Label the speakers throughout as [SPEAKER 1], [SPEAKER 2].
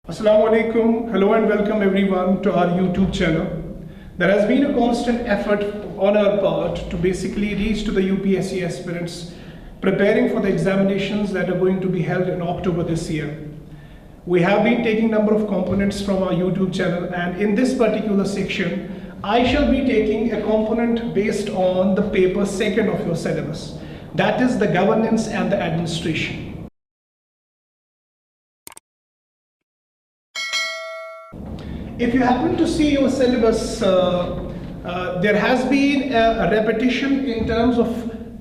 [SPEAKER 1] Assalamu alaikum. Hello and welcome everyone to our YouTube channel. There has been a constant effort on our part to basically reach to the UPSC aspirants preparing for the examinations that are going to be held in October this year. We have been taking number of components from our YouTube channel, and in this particular section I shall be taking a component based on the paper second of your syllabus, that is the governance and the administration. If you happen to see your syllabus, there has been a repetition in terms of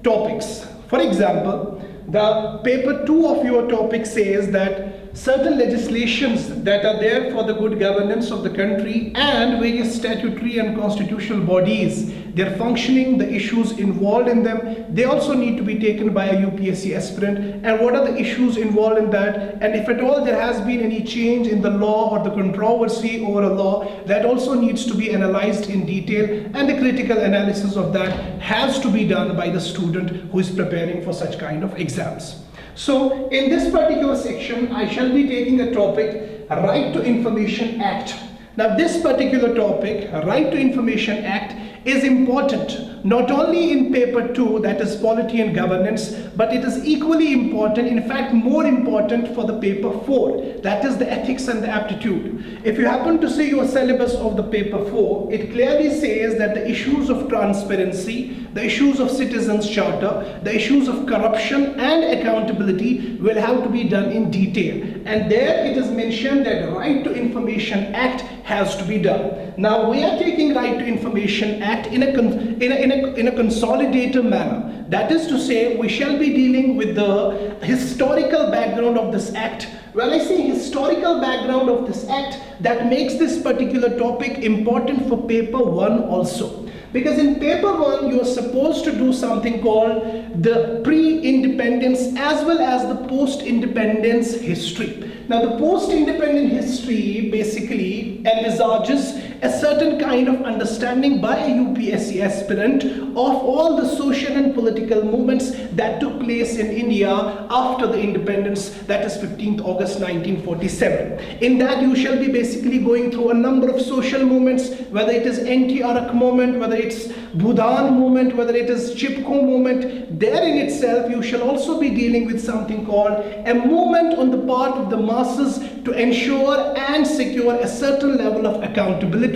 [SPEAKER 1] topics. For example, the paper 2 of your topic says that certain legislations that are there for the good governance of the country and various statutory and constitutional bodies, their functioning, the issues involved in them, they also need to be taken by a UPSC aspirant, and what are the issues involved in that, and if at all there has been any change in the law or the controversy over a law, that also needs to be analyzed in detail, and the critical analysis of that has to be done by the student who is preparing for such kind of exams. So in this particular section I shall be taking a topic, Right to Information Act. Now this particular topic, Right to Information Act, is important not only in paper 2, that is polity and governance, but it is equally important, in fact more important, for the paper 4, that is the ethics and the aptitude. If you happen to see your syllabus of the paper 4, it clearly says that the issues of transparency, the issues of citizens charter, the issues of corruption and accountability will have to be done in detail, and there it is mentioned that Right to Information Act has to be done. Now we are taking Right to Information Act in a consolidated manner. That is to say, we shall be dealing with the historical background of this act. When I say historical background of this act, that makes this particular topic important for paper 1 also. Because in paper 1 you are supposed to do something called the pre-independence as well as the post-independence history. Now the post-independent history basically envisages a certain kind of understanding by a UPSC aspirant of all the social and political movements that took place in India after the independence, that is 15th August 1947. In that you shall be basically going through a number of social movements, whether it is anti-Arak movement, whether it's Bhudan movement, whether it is Chipko movement. There in itself you shall also be dealing with something called a movement on the part of the masses to ensure and secure a certain level of accountability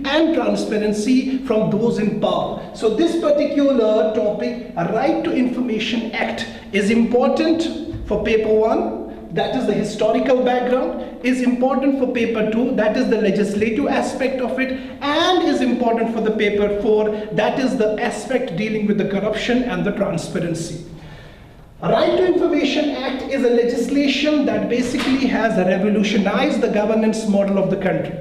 [SPEAKER 1] and transparency from those in power. So this particular topic, a Right to Information Act, is important for paper 1, that is the historical background, is important for paper 2, that is the legislative aspect of it, and is important for the paper 4, that is the aspect dealing with the corruption and the transparency. Right to Information Act is a legislation that basically has revolutionized the governance model of the country.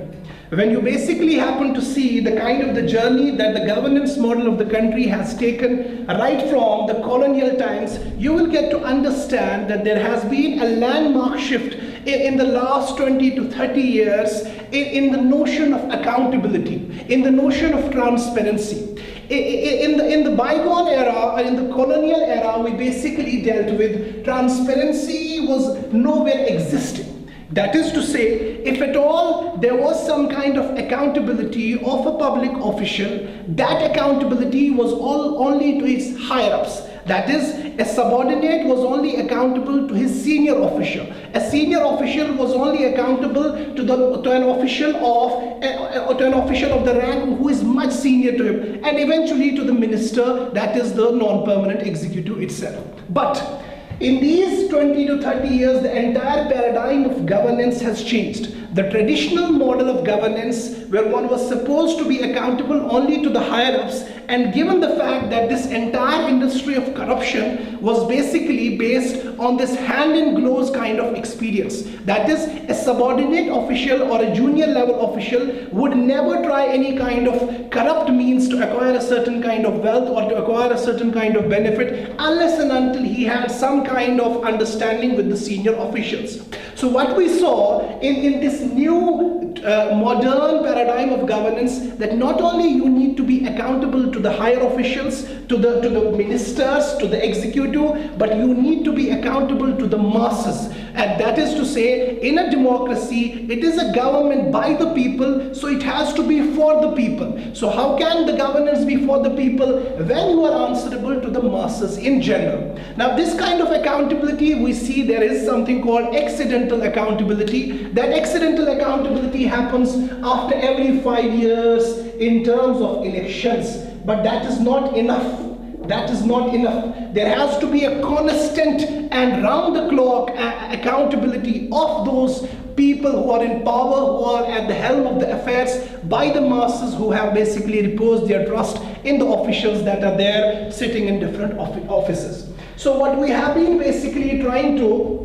[SPEAKER 1] When you basically happen to see the kind of the journey that the governance model of the country has taken right from the colonial times, you will get to understand that there has been a landmark shift in the last 20 to 30 years in the notion of accountability, in the notion of transparency. In the bygone era, or in the colonial era, we basically dealt with transparency was nowhere existing. That is to say, if at all there was some kind of accountability of a public official, that accountability was only to its higher-ups. That is, a subordinate was only accountable to his senior official. A senior official was only accountable to an official of the rank who is much senior to him, and eventually to the minister, that is the non-permanent executive itself. But in these 20 to 30 years, the entire paradigm of governance has changed. The traditional model of governance, where one was supposed to be accountable only to the higher-ups, and given the fact that this entire industry of corruption was basically based on this hand-in-gloves kind of experience. That is, a subordinate official or a junior level official would never try any kind of corrupt means to acquire a certain kind of wealth or to acquire a certain kind of benefit unless and until he had some kind of understanding with the senior officials. So what we saw in this new modern paradigm of governance, that not only you need to be accountable to the higher officials, to the ministers, to the executive, but you need to be accountable to the masses. And that is to say, in a democracy, it is a government by the people, so it has to be for the people. So how can the governance be for the people when you are answerable to the masses in general? Now this kind of accountability, we see there is something called accidental accountability. That accidental accountability happens after every 5 years in terms of elections, but that is not enough. That is not enough. There has to be a constant and round the clock accountability of those people who are in power, who are at the helm of the affairs, by the masses who have basically reposed their trust in the officials that are there sitting in different offices. So what we have been basically trying to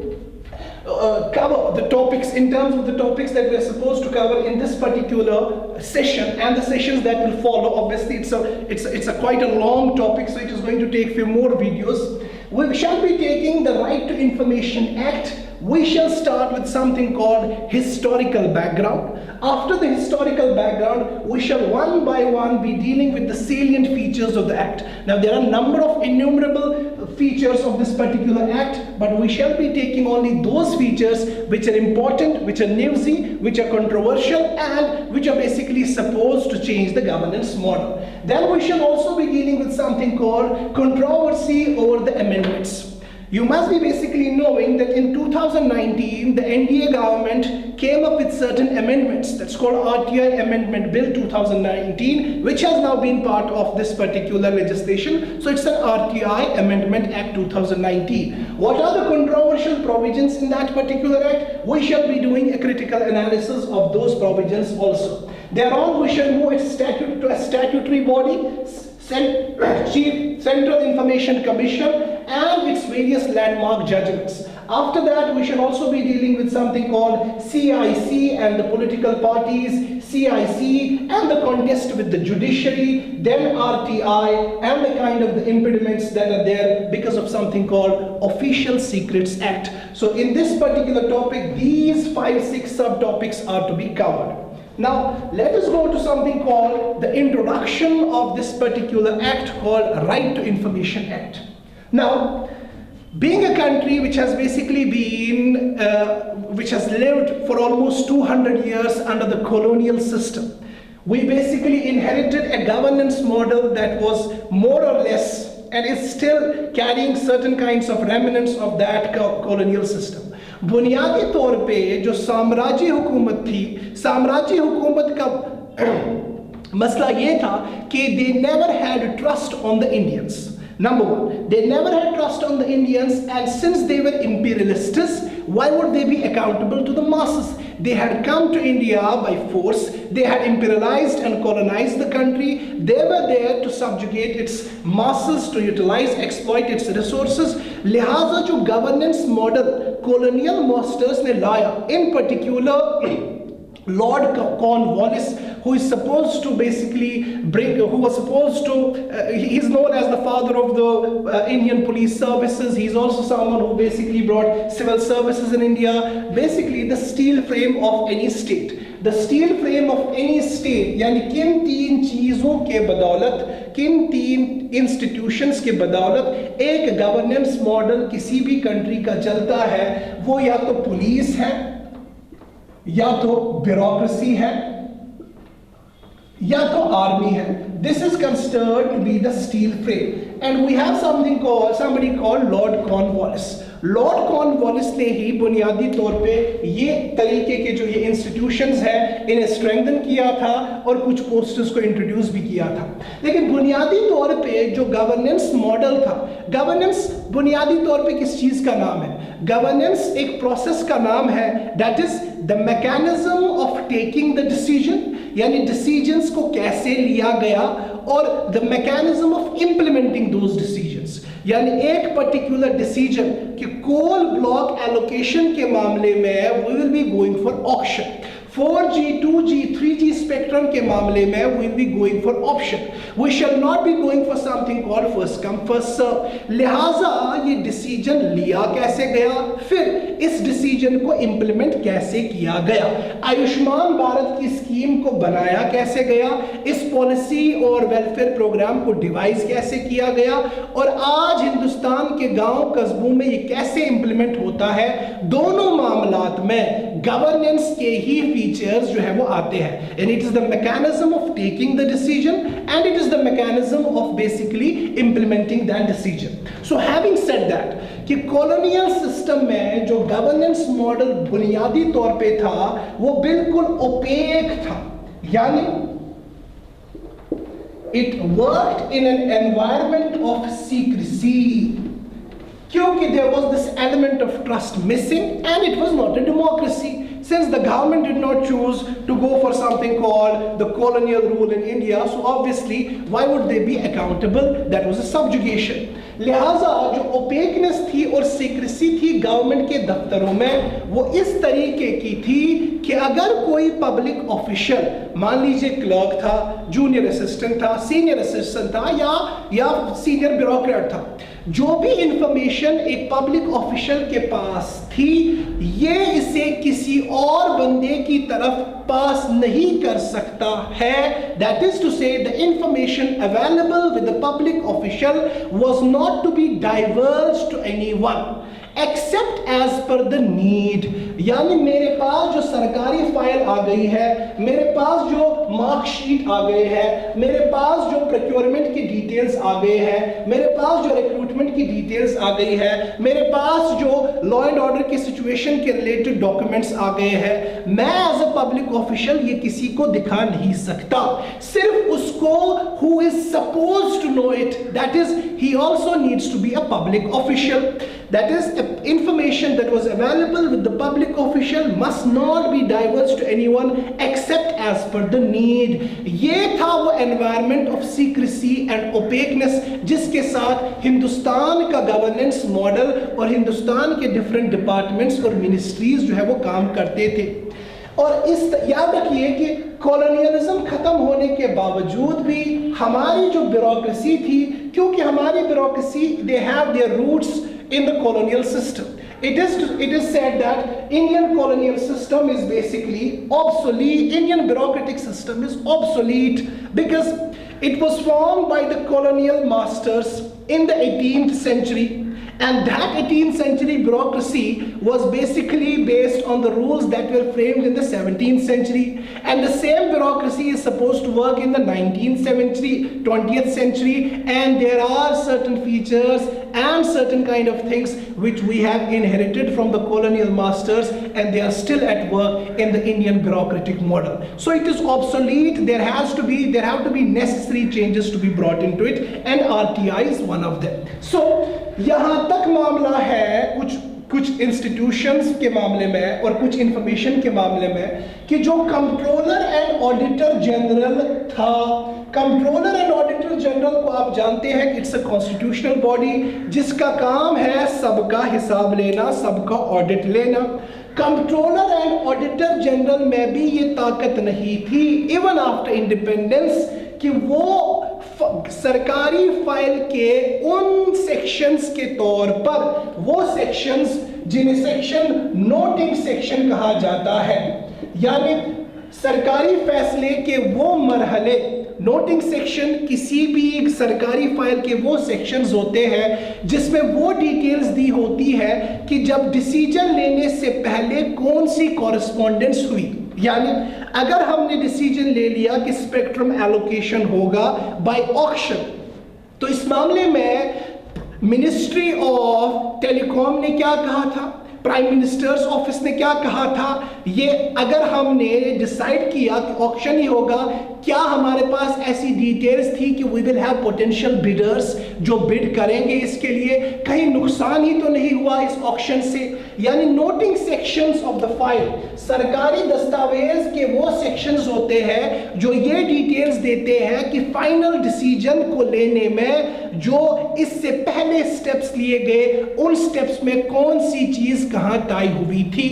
[SPEAKER 1] cover the topics in terms of the topics that we are supposed to cover in this particular session and the sessions that will follow. Obviously it's a quite a long topic, so it is going to take few more videos. We shall be taking the Right to Information Act. We shall start with something called historical background. After the historical background, we shall one by one be dealing with the salient features of the act. Now there are a number of innumerable features of this particular act, but we shall be taking only those features which are important, which are newsy, which are controversial, and which are basically supposed to change the governance model. Then we shall also be dealing with something called controversy over the amendments. You must be basically knowing that in 2019, the NDA government came up with certain amendments. That's called R.T.I. Amendment Bill 2019, which has now been part of this particular legislation. So it's an R.T.I. Amendment Act 2019. What are the controversial provisions in that particular act? We shall be doing a critical analysis of those provisions also. Thereon, we shall move to a statutory body, Chief Central Information Commission, and its various landmark judgments. After that, we shall also be dealing with something called CIC and the political parties, CIC and the contest with the judiciary, then R.T.I. and the kind of the impediments that are there because of something called Official Secrets Act. So in this particular topic, these 5-6 subtopics are to be covered. Now, let us go to something called the introduction of this particular act called Right to Information Act. Now, being a country which has basically been, which has lived for almost 200 years under the colonial system, we basically inherited a governance model that was more or less and is still carrying certain kinds of remnants of that colonial system. बुनियादी तौर पे जो साम्राज्य हुकूमत थी, साम्राज्य हुकूमत का मसला ये था कि they never had trust on the Indians. Number one, they never had trust on the Indians, and since they were imperialists, why would they be accountable to the masses? They had come to India by force, they had imperialized and colonized the country, they were there to subjugate its masses, to utilize, exploit its resources. लिहाजा जो governance model colonial masters ने लाया, in particular Lord Cornwallis, who is supposed to basically bring, who was supposed to, he is known as the father of the Indian police services. He is also someone who basically brought civil services in India. Basically the steel frame of any state. The steel frame of any state, यानी किन तीन चीज़ों के बदौलत, किन तीन institutions के बदौलत एक governance model किसी भी country का चलता है, वो या तो police है, या तो bureaucracy है, या तो army है. This is considered to be the steel frame, and we have something called, somebody called Lord Cornwallis. Lord Cornwallis ने ही बुनियादी तौर पे ये तरीके के जो ये इंस्टीट्यूशंस हैं इन्हें स्ट्रेंथन किया था और कुछ पोस्टर्स को इंट्रोड्यूस भी किया था. लेकिन बुनियादी तौर पे जो गवर्नेंस मॉडल था, गवर्नेंस बुनियादी तौर पे किस चीज़ का नाम है? गवर्नेंस एक प्रोसेस का नाम है, that is the mechanism of taking the decision, यानी डिसीजंस को कैसे लिया गया, और the mechanism of implementing those decisions, यानी एक पर्टिकुलर डिसीजन कि कोल ब्लॉक एलोकेशन के मामले में we will be going for auction, 4G, 2G, 3G spectrum के मामले में we will be going for option. we shall not be going for something called first come first serve. لہٰذا یہ decision لیا کیسے گیا, پھر اس ڈیسیجن کو امپلیمنٹ کیسے کیا گیا, آیوشمان بھارت کی اسکیم کو بنایا کیسے گیا, اس پالیسی اور ویلفیئر پروگرام کو ڈیوائز کیسے کیا گیا, اور آج ہندوستان کے گاؤں قصبوں میں یہ کیسے امپلیمنٹ ہوتا ہے. دونوں معاملات میں گورننس کے ہی فیچرز جو ہے وہ آتے ہیں, and it is the mechanism of taking the decision and it is the mechanism of basically implementing that decision. So having said that کہ کولونیل سسٹم میں جو گورننس ماڈل بنیادی طور پہ تھا وہ بالکل اوپیک تھا, یعنی it worked in an environment of secrecy, kyunki there was this element of trust missing and it was not a democracy. Since the government did not choose to go for something called the colonial rule in India, so obviously why would they be accountable? That was a subjugation. لہٰذا جو اوپیکنس تھی اور secrecy تھی government کے دفتروں میں وہ اس طریقے کی تھی کہ اگر کوئی پبلک آفیشل, مان لیجئے کلرک تھا, جونیئر اسسٹنٹ تھا, سینئر اسسٹنٹ تھا یا سینئر بیوروکریٹ تھا, جو بھی انفارمیشن ایک پبلک آفیشل کے پاس تھی یہ اسے کسی اور بندے کی طرف پاس نہیں کر سکتا ہے. That is to say the information available with the public official was not to be divulged to anyone except as per the need. یعنی میرے پاس جو سرکاری فائل آ گئی ہے, میرے پاس جو مارک شیٹ آ گئے ہے, میرے پاس جو پروکیورمنٹ کی ڈیٹیلز آ گئے ہیں, میرے پاس جو ریکروٹمنٹ کی ڈیٹیلز آ گئی ہے, میرے پاس جو لا اینڈ آرڈر کی سچویشن کے ریلیٹڈ ڈاکیومنٹس آ گئے ہیں, میں ایز اے پبلک آفیشل یہ کسی کو دکھا نہیں سکتا, صرف اس کو who is supposed to know it, that is he also needs to be a public official. That is, information that was available with the public official must not be divulged to anyone except as per the need. یہ تھا وہ environment of secrecy and opaqueness جس کے ساتھ ہندوستان کا governance model اور ہندوستان کے different departments اور ministries جو ہے وہ کام کرتے تھے. اور اس یاد رکھیے کہ کولونیلزم ختم ہونے کے باوجود بھی ہماری جو بیوروکریسی تھی, کیونکہ ہماری bureaucracy they have their roots in the colonial system. It is said that Indian colonial system is basically obsolete. Indian bureaucratic system is obsolete because it was formed by the colonial masters in the 18th century. And that 18th century bureaucracy was basically based on the rules that were framed in the 17th century. And the same bureaucracy is supposed to work in the 19th century, 20th century. And there are certain features and certain kind of things which we have inherited from the colonial masters, and they are still at work in the Indian bureaucratic model. So it is obsolete. There have to be necessary changes to be brought into it, and R.T.I is one of them. So یہاں تک معاملہ ہے کچھ institutions کے معاملے میں اور کچھ انفارمیشن کے معاملے میں کہ جو کمپٹرولر اینڈ آڈیٹر جنرل تھا. کمپٹرولر اینڈ آڈیٹر جنرل کو آپ جانتے ہیں کہ اٹس اے کانسٹیٹیوشنل باڈی جس کا کام ہے سب کا حساب لینا, سب کا آڈٹ لینا. کمپٹرولر اینڈ آڈیٹر جنرل میں بھی یہ طاقت نہیں تھی ایون آفٹر انڈیپینڈنس کہ وہ سرکاری فائل کے ان سیکشنز کے طور پر, وہ سیکشنز جنہیں سیکشن نوٹنگ سیکشن کہا جاتا ہے, یعنی سرکاری فیصلے کے وہ مرحلے, نوٹنگ سیکشن کسی بھی سرکاری فائل کے وہ سیکشنز ہوتے ہیں جس میں وہ ڈیٹیلز دی ہوتی ہے کہ جب ڈیسیجن لینے سے پہلے کون سی کورسپونڈنس ہوئی. یعنی اگر ہم نے ڈیسیجن لے لیا کہ اسپیکٹرم ایلوکیشن ہوگا بائی آکشن, تو اس معاملے میں منسٹری آف ٹیلی کام نے کیا کہا تھا, پرائم منسٹرز آفس نے کیا کہا تھا, یہ اگر ہم نے ڈیسائیڈ کیا کہ آکشن ہی ہوگا, کیا ہمارے پاس ایسی ڈیٹیلز تھی کہ we will have potential bidders جو بڈ کریں گے اس کے لیے, کہیں نقصان ہی تو نہیں ہوا اس آکشن سے. یعنی noting sections of the file, سرکاری دستاویز کے وہ سیکشنز ہوتے ہیں جو یہ ڈیٹیلز دیتے ہیں کہ فائنل ڈیسیجن کو لینے میں جو اس سے پہلے سٹیپس لیے گئے ان سٹیپس میں کون سی چیز کہاں طے ہوئی تھی.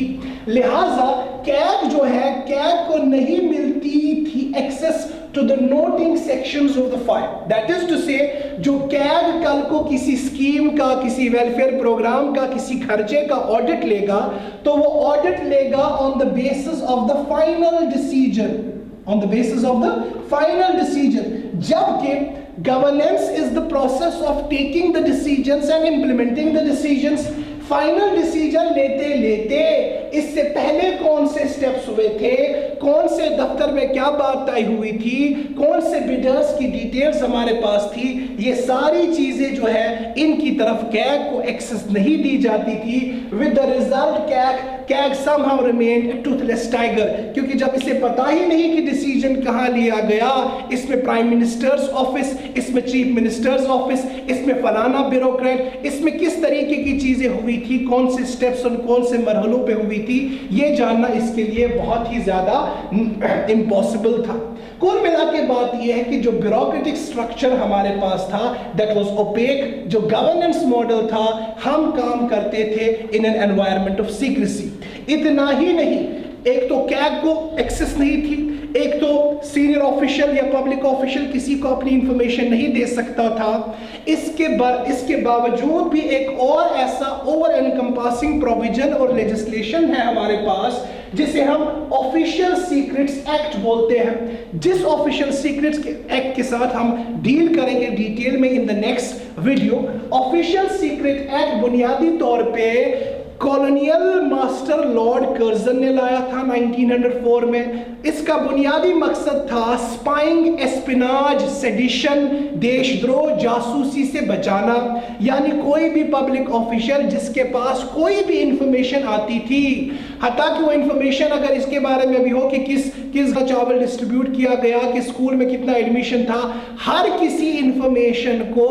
[SPEAKER 1] لہٰذا کیگ جو ہے, کیگ کو نہیں ملتی تھی Axis to the noting sections of the file. That is to say, جو CAG کل کو کسی اسکیم کا, کسی ویلفیئر پروگرام کا, کسی خرچے کا آڈٹ لے گا, تو وہ آڈٹ لے گا on the basis of the final decision. On the basis of the final decision. جبکہ governance is the process of taking the decisions and implementing the decisions. Final decision لیتے لیتے اس سے پہلے کون سے سٹیپس ہوئے تھے, کون سے دفتر میں کیا بات طے ہوئی تھی, کون سے بیڈرز کی ڈیٹیلز ہمارے پاس تھی, یہ ساری چیزیں جو ہے ان کی طرف کیگ کو ایکسس نہیں دی جاتی تھی. with the result CAG somehow remained a toothless tiger, کیونکہ جب اسے پتا ہی نہیں کہ ڈیسیجن کہاں لیا گیا, اس میں پرائم منسٹرز آفس, اس میں چیف منسٹرز آفس, اس میں فلانا بیوروکریٹ, اس میں کس طریقے کی چیزیں ہوئی تھی, کون سے سٹیپس اور کون سے مرحلوں پہ ہوئی تھی, یہ جاننا اس کے لیے بہت ہی زیادہ امپاسبل تھا. کل ملا کے بات یہ ہے کہ جو بیوروکریٹک سٹرکچر ہمارے پاس تھا that was opaque, جو گورننس ماڈل تھا, ہم کام کرتے تھے in an environment of secrecy. اتنا ہی نہیں, ایک تو کیگ کو ایکسس نہیں تھی, ایک تو سینئر آفیشل یا پبلک آفیشل کسی کو اپنی انفارمیشن نہیں دے سکتا تھا. اس کے باوجود بھی ایک اور ایسا اوور انکمپاسنگ پروویژن اور لیجسلیشن ہے ہمارے پاس جسے ہم آفیشیل سیکرٹس ایکٹ بولتے ہیں. جس آفیشیل سیکرٹس ایکٹ کے ساتھ ہم ڈیل کریں گے ڈیٹیل میں in the next video. Official secret act بنیادی طور پہ کالونیل ماسٹر لارڈ کرزن نے لایا تھا 1904 میں. اس کا بنیادی مقصد تھا سپائنگ, اسپناج, سیڈیشن, دیش دروہ, جاسوسی سے بچانا. یعنی کوئی بھی پبلک آفیشل جس کے پاس کوئی بھی انفارمیشن آتی تھی, حتیٰ کہ وہ انفارمیشن اگر اس کے بارے میں بھی ہو کہ کس کا چاول ڈسٹریبیوٹ کیا گیا, کہ اسکول میں کتنا ایڈمیشن تھا, ہر کسی انفارمیشن کو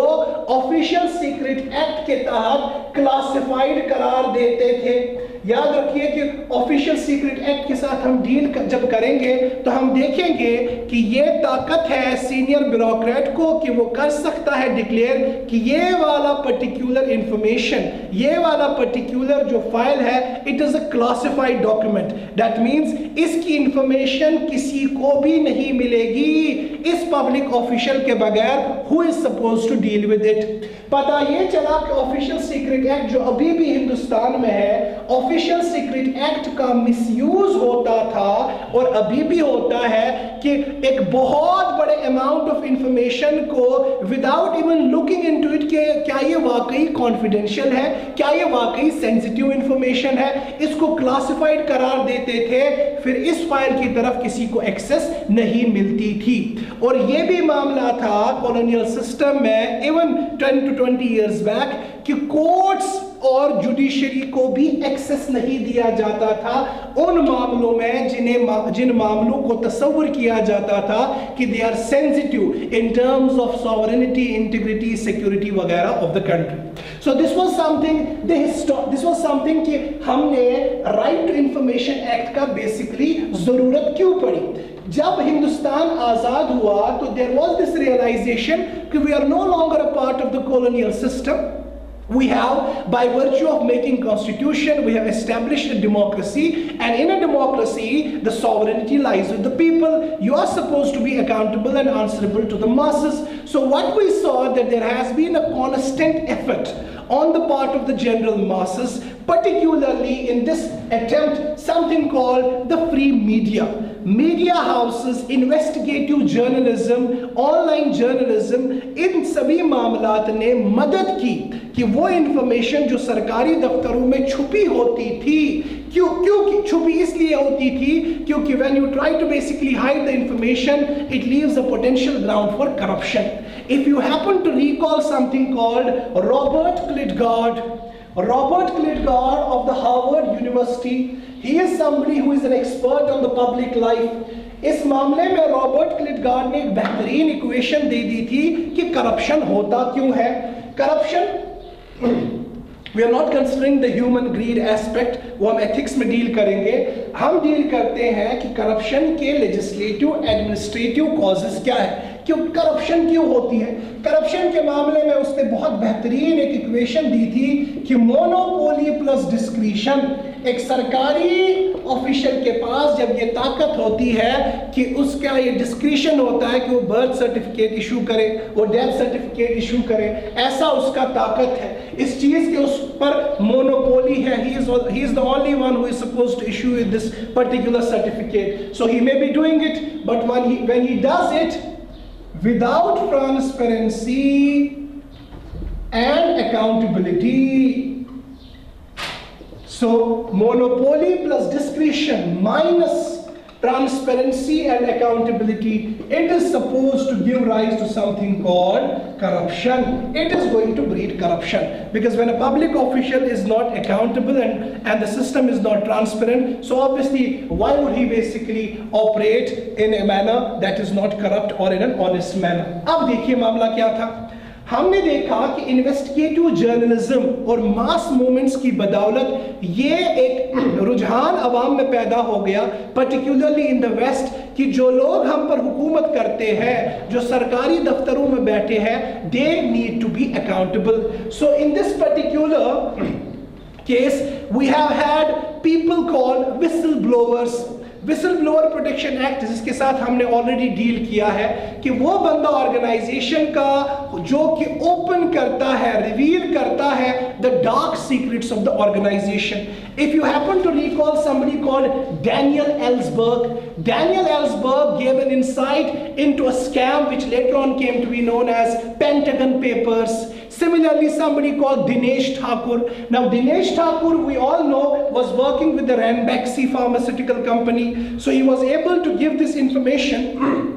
[SPEAKER 1] آفیشیل سیکرٹ ایکٹ کے تحت کلاسیفائیڈ قرار دیتے تھے. یاد رکھیے کہ آفیشیل سیکرٹ ایکٹ کے ساتھ ہم ڈیل جب کریں گے تو ہم دیکھیں گے کہ یہ طاقت ہے سینئر بیوروکریٹ کو کہ وہ کر سکتا ہے ڈکلیئر کہ یہ والا پرٹیکولر انفارمیشن, یہ والا پرٹیکولر جو فائل ہے, it is a classified document. That means اس کی انفارمیشن کسی کو بھی نہیں ملے گی اس پبلک آفیشل کے بغیر, who is supposed to deal with it. پتہ یہ چلا کہ آفیشیل سیکرٹ ایکٹ جو ابھی بھی ہندوستان میں ہے, آفیشیل سیکرٹ ایکٹ کا مس یوز ہوتا تھا اور ابھی بھی ہوتا ہے کہ ایک بہت بڑے اماؤنٹ آف انفارمیشن کو without even looking into it کہ کیا یہ واقعی کانفیڈینشیل ہے, کیا یہ واقعی سینسیٹیو انفارمیشن ہے, اس کو کلاسیفائڈ قرار دیتے تھے. پھر اس فائل کی طرف کسی کو ایکسس نہیں ملتی تھی. اور یہ بھی معاملہ تھا کالونیل سسٹم میں ایون 10 to 20 years back کہ کورٹس اور جوڈیشری کو بھی ایکسس نہیں دیا جاتا تھا ان معاملوں میں جن معاملوں کو تصور کیا جاتا تھا کہ they are sensitive in terms of sovereignty, integrity, security وغیرہ of the country. So this was something کہ ہم نے Right to Information Act کا basically ضرورت کیوں پڑی. جب ہندوستان آزاد ہوا تو there was this realization کہ we are no longer a part of the colonial system. We have, by virtue of making constitution, we have established a democracy, and in a democracy, the sovereignty lies with the people. You are supposed to be accountable and answerable to the masses. So what we saw that there has been a constant effort on the part of the general masses, particularly in this attempt, something called the free media. Media houses, investigative journalism, online journalism, ان سبھی معاملات نے مدد کی کہ وہ information جو سرکاری دفتروں میں چھپی ہوتی تھی, کیوں چھپی اس لیے ہوتی تھی کیونکہ when you try to basically hide the information, it leaves a potential ground for corruption. If you happen to recall something called Robert Klitgaard of the Harvard University, he is somebody who is an expert on the public life. اس معاملے میں Robert کلٹگارڈ نے ایک بہترین equation دے دی تھی کہ corruption ہوتا کیوں ہے. Corruption we are not considering the human greed aspect, وہ ہم ایتھکس میں ڈیل کریں گے. ہم ڈیل کرتے ہیں کہ کرپشن کے لیجسلیٹو ایڈمنسٹریٹو کازز کیا ہے, क्यों करप्शन क्यों होती है। करप्शन के मामले में उसने बहुत बेहतरीन एक इक्वेशन दी थी कि मोनोपोली प्लस डिस्क्रीशन, एक सरकारी ऑफिशियल के पास जब ये ताकत होती है कि उसका ये डिस्क्रिशन होता है कि वो बर्थ सर्टिफिकेट इशू करे, वो डेथ सर्टिफिकेट इशू करे, ऐसा उसका ताकत है, इस चीज के उस पर मोनोपोली है, he is the only one who is supposed to issue this particular certificate, so he may be doing it, but when he does it without transparency and accountability. So monopoly plus discretion minus transparency and accountability, it is supposed to give rise to something called corruption. It is going to breed corruption, because when a public official is not accountable and the system is not transparent, so obviously why would he basically operate in a manner that is not corrupt or in an honest manner. अब देखिए मामला क्या था। हमने देखा कि investigative journalism और मास movements की बदौलत ये एक रुझान अवाम में पैदा हो गया, पर्टिकुलरली इन द वेस्ट, कि जो लोग हम पर हुकूमत करते हैं, जो सरकारी दफ्तरों में बैठे हैं, they need to be accountable. So in this particular case we have had people called whistle blowers. Whistle blower protection act, जिसके साथ हमने ऑलरेडी डील किया है, कि वो बंदा ऑर्गेनाइजेशन का जो कि ओपन करता है, रिवील करता है the dark secrets of the organisation. If you happen to recall somebody called Daniel Ellsberg, Daniel Ellsberg gave an insight into a scam which later on came to be known as Pentagon Papers. Similarly, somebody called Dinesh Thakur. Now, Dinesh Thakur, we all know, was working with the Ranbaxy pharmaceutical company. So he was able to give this information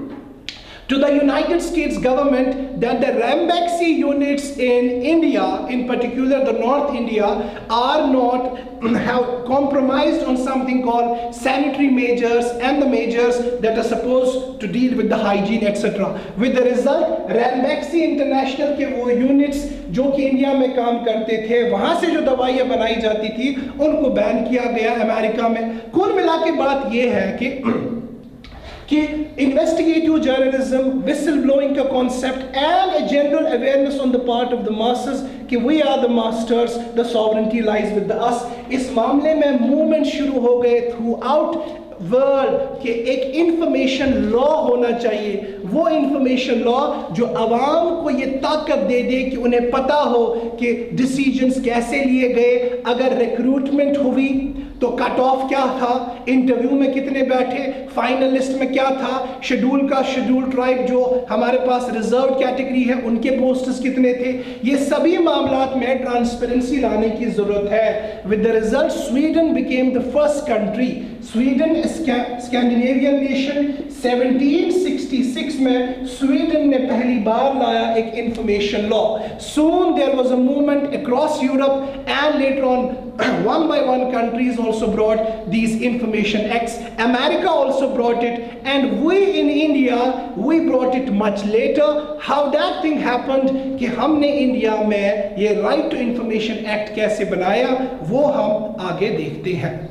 [SPEAKER 1] to the United States government that the Ranbaxy units in India, in particular the North India, are not have compromised on something called sanitary measures and the measures that are supposed to deal with the hygiene, etc. With the result, Ranbaxy International के वो units जो कि India में काम करते थे, वहाँ से जो दवाइयाँ बनाई जाती थी, उनको बैन किया गया अमेरिका में. कुल मिला के बात ये है कि investigative journalism, whistleblowing का concept and a general awareness on the part of the masses कि we are the masters, the sovereignty lies with us. इस मामले में movement शुरू हो गए throughout वर्ल्ड कि एक इंफॉर्मेशन लॉ होना चाहिए. वो इंफॉर्मेशन लॉ जो आवाम को ये ताकत दे दे कि उन्हें पता हो कि डिसीजंस कैसे लिए गए, अगर रिक्रूटमेंट हुई तो कट ऑफ क्या था, इंटरव्यू में कितने बैठे, फाइनल लिस्ट में क्या था, शेड्यूल ट्राइब जो हमारे पास रिजर्व कैटेगरी है उनके पोस्ट्स कितने थे. ये सभी मामलात में ट्रांसपेरेंसी लाने की जरूरत है. With the result Sweden became the first country. Sweden Scandinavian nation 1766 में स्वीडन ने पहली बार लाया एक information law. Soon there was a movement across Europe and later on one by one countries also brought these information acts. America also brought it, and we in India we brought it much later. How that thing happened कि हमने India में ये right to information act कैसे बनाया, वो हम आगे देखते हैं.